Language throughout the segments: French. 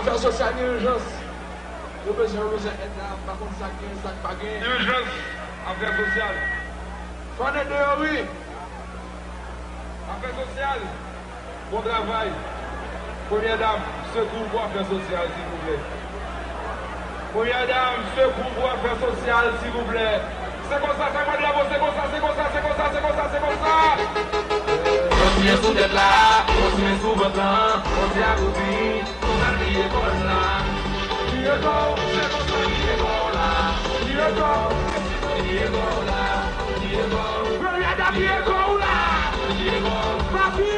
Affaires sociales d'urgence. Nous besoin d'être là, par contre, ça qui est, ça qui pas gain. Urgence, affaires sociales. Faut être dehors, oui. Affaires sociales, bon travail. Première dame, secours pour affaires sociales, s'il vous plaît. Première dame, secours pour affaires sociales, s'il vous plaît. C'est comme ça, c'est comme ça, c'est comme ça, c'est comme ça, c'est comme ça, c'est comme ça, c'est comme ça. Continuez sous d'être là, continuez sous votre temps, continuez à couper, tout ça qui est comme là. Qui est comme, c'est comme ça, qui est comme là. Qui est comme, qui est comme là. Qui est comme, première dame qui est comme là. Qui est comme, papi,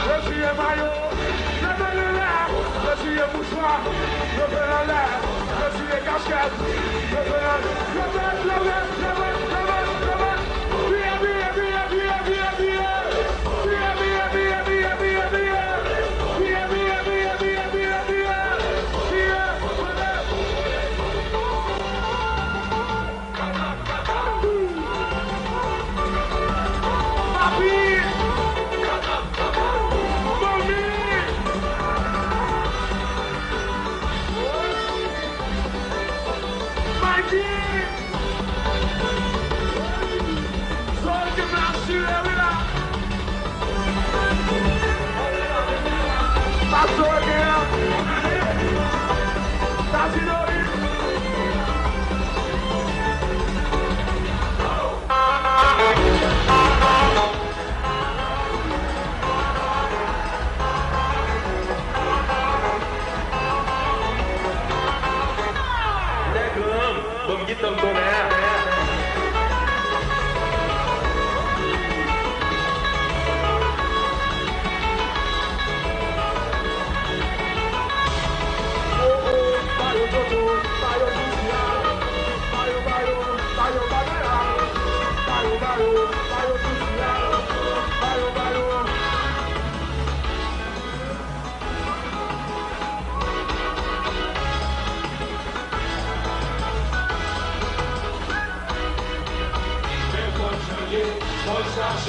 je suis un maillot, je vais le l'air, je suis un mouchoir, je vais le l'air, je suis un casquette, je vais le l'air,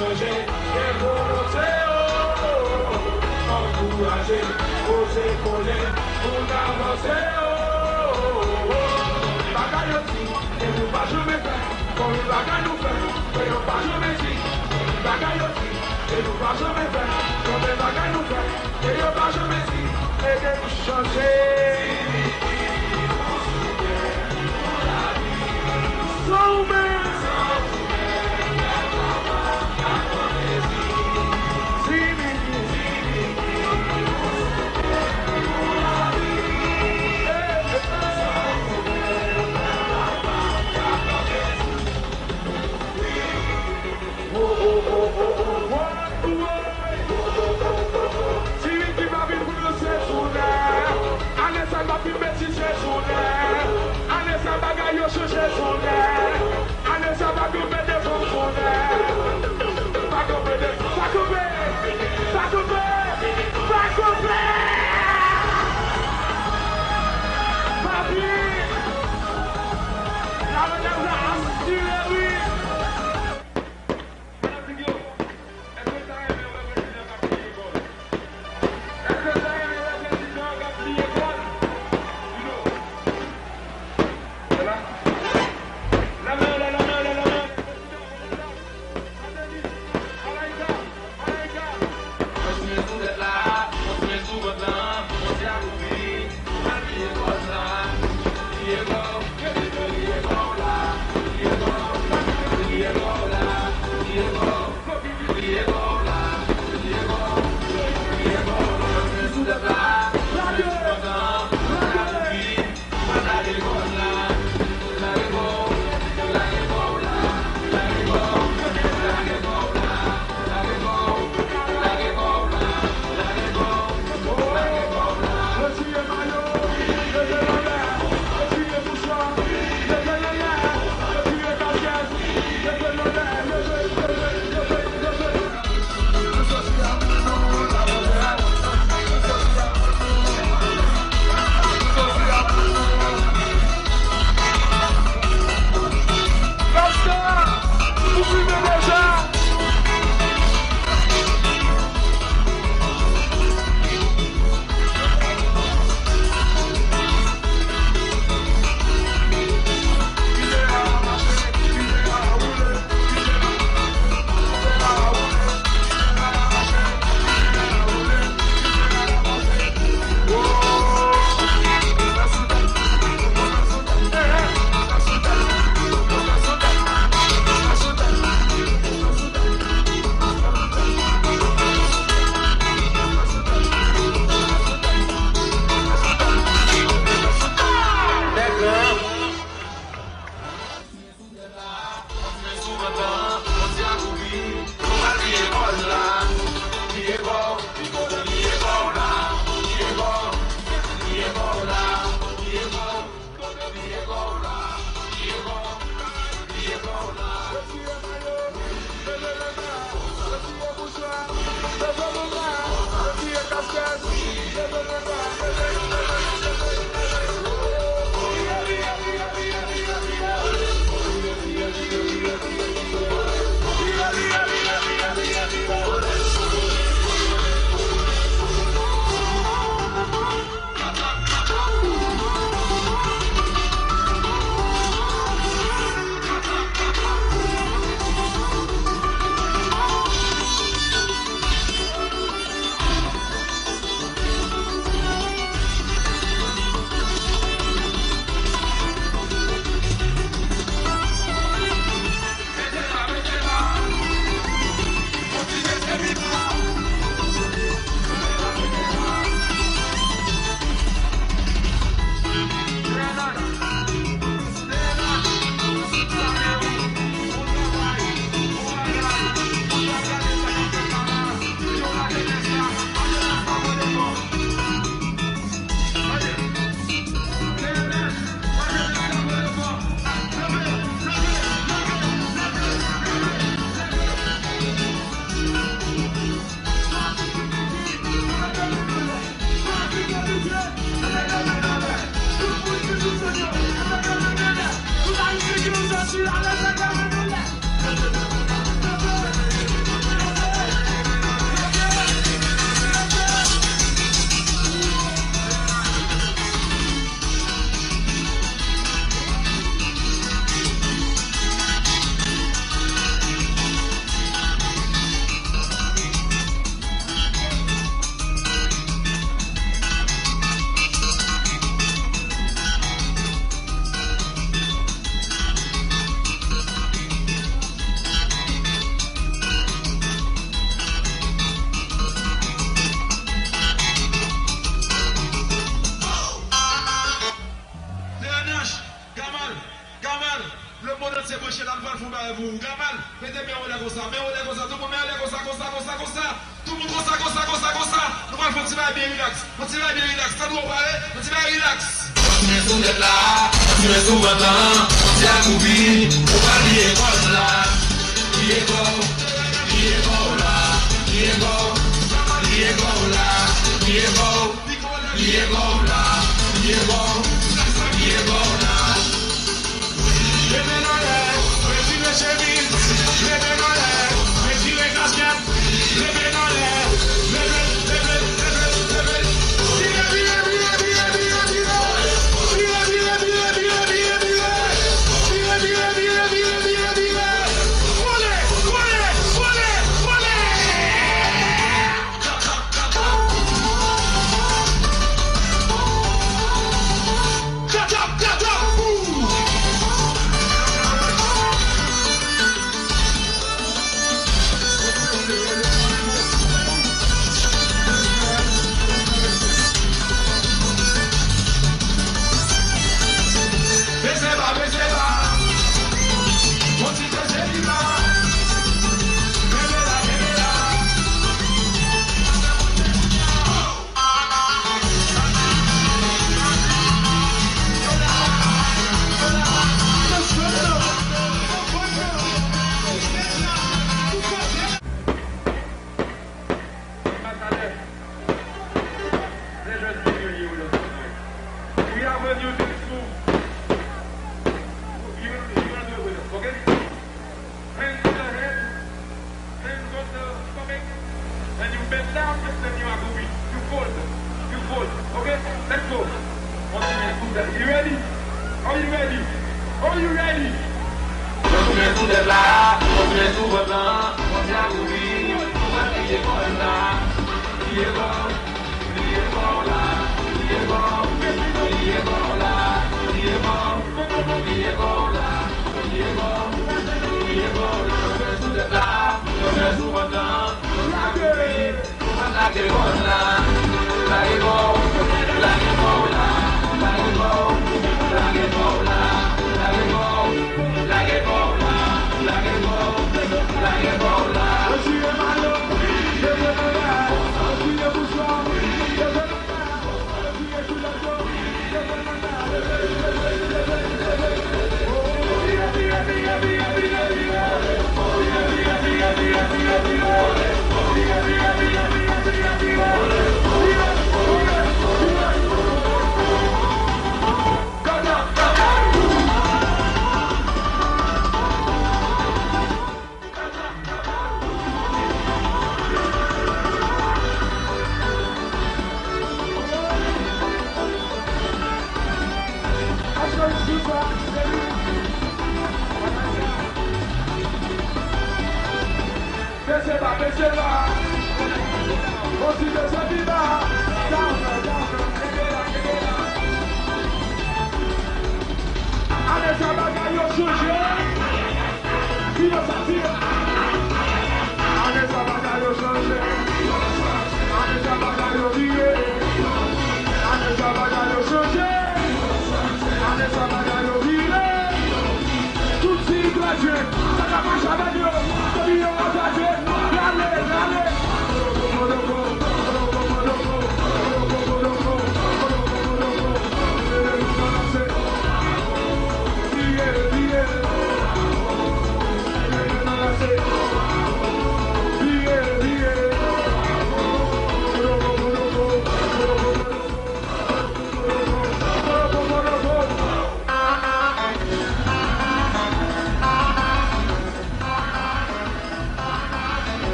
changer, volonté, encourager, oser coller, pour avancer, bagaille aussi, et nous pas jamais faire, comme le bagaille nous fait, et nous pas jamais dit, bagaille aussi, et nous pas jamais faire, comme le bagaille nous fait, et nous pas jamais dit, et de nous changer.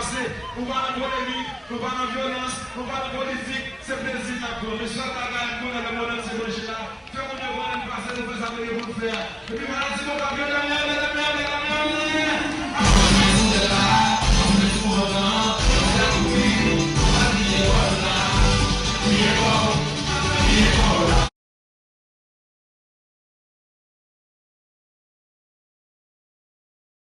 passer, nous pas dans polémique, nous pas dans violence, nous pas dans politique, c'est plaisir à nous. Mais soit la gagne, nous dans le monde, c'est le chien. Tout le monde va passer, nous faisons avec vous faire. Et puis voilà, si vous pas bien,